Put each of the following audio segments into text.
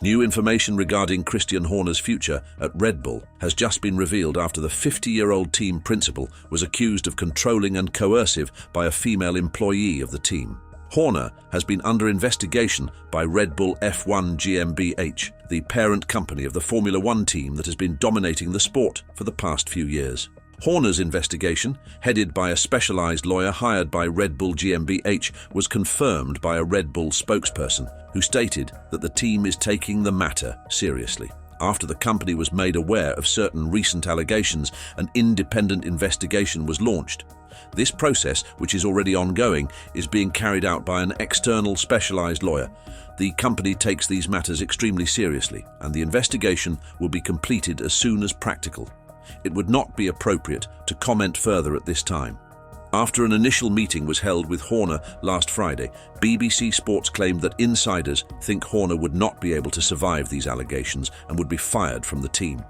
New information regarding Christian Horner's future at Red Bull has just been revealed after the 50-year-old team principal was accused of controlling and coercive by a female employee of the team. Horner has been under investigation by Red Bull F1 GmbH, the parent company of the Formula One team that has been dominating the sport for the past few years. Horner's investigation, headed by a specialized lawyer hired by Red Bull GmbH, was confirmed by a Red Bull spokesperson who stated that the team is taking the matter seriously. After the company was made aware of certain recent allegations, an independent investigation was launched. This process, which is already ongoing, is being carried out by an external specialized lawyer. The company takes these matters extremely seriously, and the investigation will be completed as soon as practical. It would not be appropriate to comment further at this time. After an initial meeting was held with Horner last Friday, BBC Sports claimed that insiders think Horner would not be able to survive these allegations and would be fired from the team.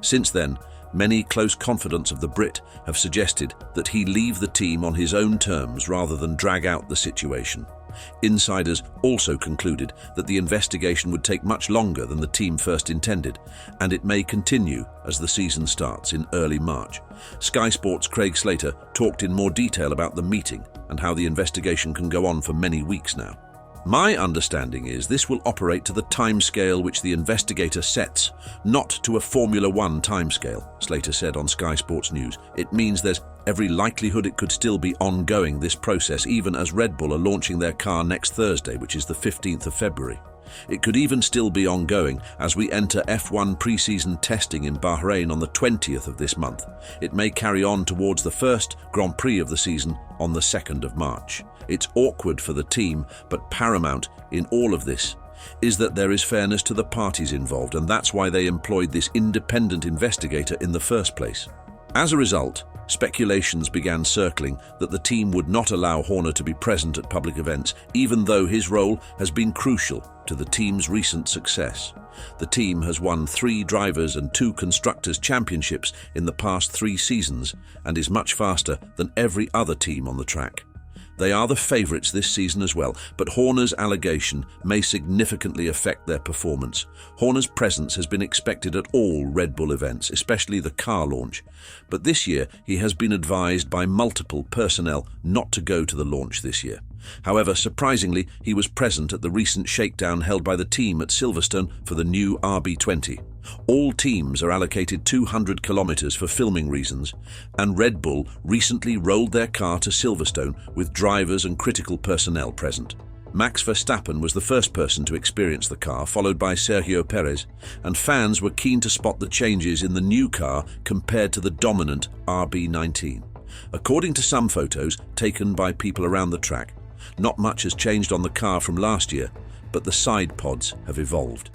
Since then, many close confidants of the Brit have suggested that he leave the team on his own terms rather than drag out the situation. Insiders also concluded that the investigation would take much longer than the team first intended, and it may continue as the season starts in early March. Sky Sports' Craig Slater talked in more detail about the meeting and how the investigation can go on for many weeks now. My understanding is this will operate to the timescale which the investigator sets, not to a Formula One timescale, Slater said on Sky Sports News. It means there's every likelihood it could still be ongoing, this process, even as Red Bull are launching their car next Thursday, which is the 15th of February. It could even still be ongoing as we enter F1 pre-season testing in Bahrain on the 20th of this month. It may carry on towards the first Grand Prix of the season on the 2nd of March. It's awkward for the team, but paramount in all of this is that there is fairness to the parties involved, and that's why they employed this independent investigator in the first place. As a result, speculations began circling that the team would not allow Horner to be present at public events, even though his role has been crucial to the team's recent success. The team has won 3 drivers and 2 constructors' championships in the past 3 seasons and is much faster than every other team on the track. They are the favourites this season as well, but Horner's allegation may significantly affect their performance. Horner's presence has been expected at all Red Bull events, especially the car launch. But this year, he has been advised by multiple personnel not to go to the launch this year. However, surprisingly, he was present at the recent shakedown held by the team at Silverstone for the new RB20. All teams are allocated 200 kilometers for filming reasons, and Red Bull recently rolled their car to Silverstone with drivers and critical personnel present. Max Verstappen was the first person to experience the car, followed by Sergio Perez, and fans were keen to spot the changes in the new car compared to the dominant RB19. According to some photos taken by people around the track, not much has changed on the car from last year, but the side pods have evolved.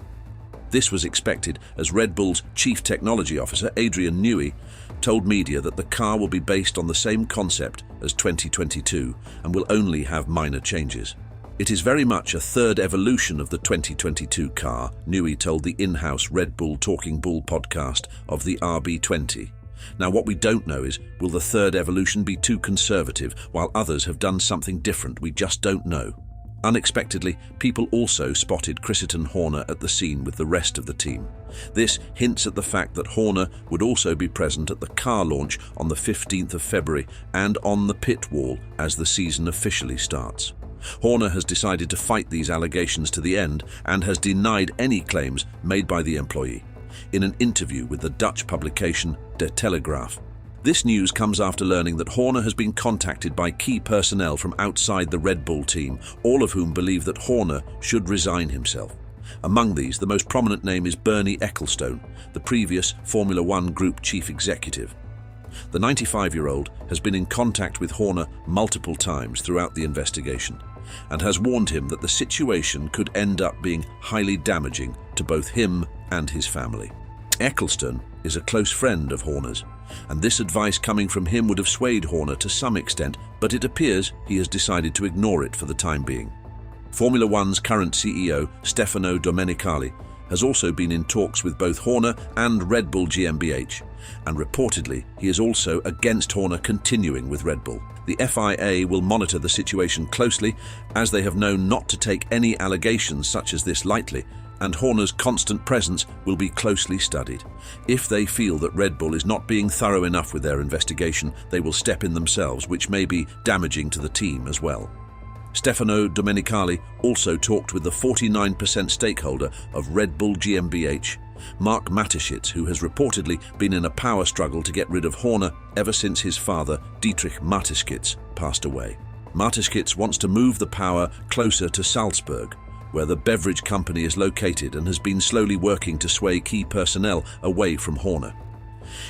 This was expected as Red Bull's Chief Technology Officer, Adrian Newey, told media that the car will be based on the same concept as 2022 and will only have minor changes. It is very much a third evolution of the 2022 car, Newey told the in-house Red Bull Talking Bull podcast of the RB20. Now, what we don't know is, will the third evolution be too conservative while others have done something different? We just don't know. Unexpectedly, people also spotted Christian Horner at the scene with the rest of the team. This hints at the fact that Horner would also be present at the car launch on the 15th of February and on the pit wall as the season officially starts. Horner has decided to fight these allegations to the end and has denied any claims made by the employee. In an interview with the Dutch publication De Telegraaf. This news comes after learning that Horner has been contacted by key personnel from outside the Red Bull team, all of whom believe that Horner should resign himself. Among these, the most prominent name is Bernie Ecclestone, the previous Formula One Group Chief Executive. The 95-year-old has been in contact with Horner multiple times throughout the investigation and has warned him that the situation could end up being highly damaging to both him and his family. Ecclestone is a close friend of Horner's, and this advice coming from him would have swayed Horner to some extent, but it appears he has decided to ignore it for the time being. Formula One's current CEO, Stefano Domenicali, has also been in talks with both Horner and Red Bull GmbH, and reportedly he is also against Horner continuing with Red Bull. The FIA will monitor the situation closely, as they have known not to take any allegations such as this lightly, and Horner's constant presence will be closely studied. If they feel that Red Bull is not being thorough enough with their investigation, they will step in themselves, which may be damaging to the team as well. Stefano Domenicali also talked with the 49% stakeholder of Red Bull GmbH, Mark Mateschitz, who has reportedly been in a power struggle to get rid of Horner ever since his father, Dietrich Mateschitz, passed away. Mateschitz wants to move the power closer to Salzburg, where the beverage company is located, and has been slowly working to sway key personnel away from Horner.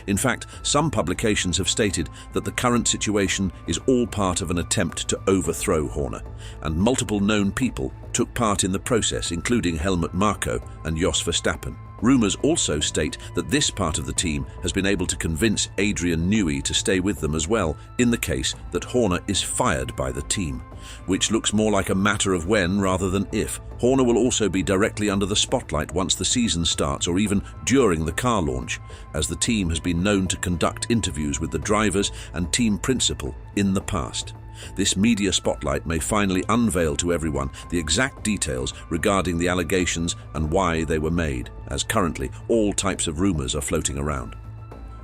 In fact, some publications have stated that the current situation is all part of an attempt to overthrow Horner, and multiple known people took part in the process, including Helmut Marko and Jos Verstappen. Rumours also state that this part of the team has been able to convince Adrian Newey to stay with them as well, in the case that Horner is fired by the team, which looks more like a matter of when rather than if. Horner will also be directly under the spotlight once the season starts, or even during the car launch, as the team has been known to conduct interviews with the drivers and team principal in the past. This media spotlight may finally unveil to everyone the exact details regarding the allegations and why they were made, as currently all types of rumours are floating around.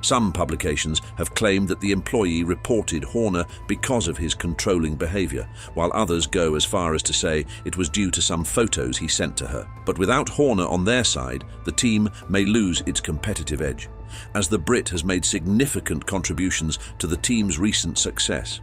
Some publications have claimed that the employee reported Horner because of his controlling behaviour, while others go as far as to say it was due to some photos he sent to her. But without Horner on their side, the team may lose its competitive edge, as the Brit has made significant contributions to the team's recent success.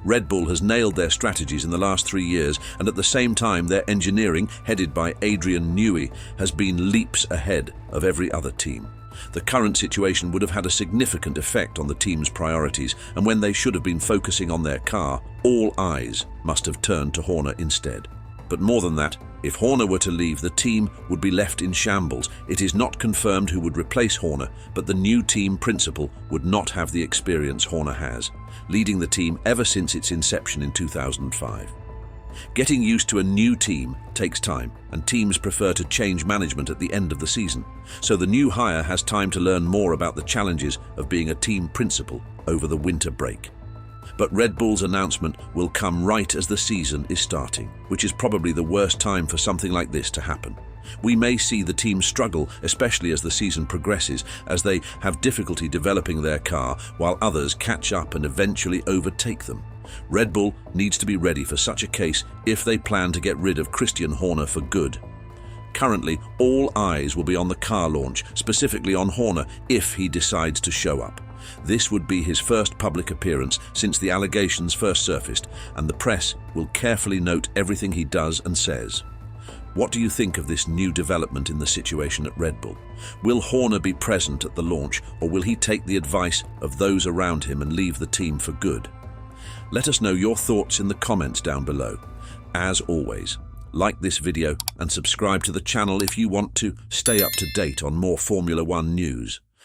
Red Bull has nailed their strategies in the last 3 years, and at the same time their engineering, headed by Adrian Newey, has been leaps ahead of every other team. The current situation would have had a significant effect on the team's priorities, and when they should have been focusing on their car, all eyes must have turned to Horner instead. But more than that, if Horner were to leave, the team would be left in shambles. It is not confirmed who would replace Horner, but the new team principal would not have the experience Horner has, leading the team ever since its inception in 2005. Getting used to a new team takes time, and teams prefer to change management at the end of the season, so the new hire has time to learn more about the challenges of being a team principal over the winter break. But Red Bull's announcement will come right as the season is starting, which is probably the worst time for something like this to happen. We may see the team struggle, especially as the season progresses, as they have difficulty developing their car, while others catch up and eventually overtake them. Red Bull needs to be ready for such a case if they plan to get rid of Christian Horner for good. Currently, all eyes will be on the car launch, specifically on Horner, if he decides to show up. This would be his first public appearance since the allegations first surfaced, and the press will carefully note everything he does and says. What do you think of this new development in the situation at Red Bull? Will Horner be present at the launch, or will he take the advice of those around him and leave the team for good? Let us know your thoughts in the comments down below. As always, like this video and subscribe to the channel if you want to stay up to date on more Formula One news.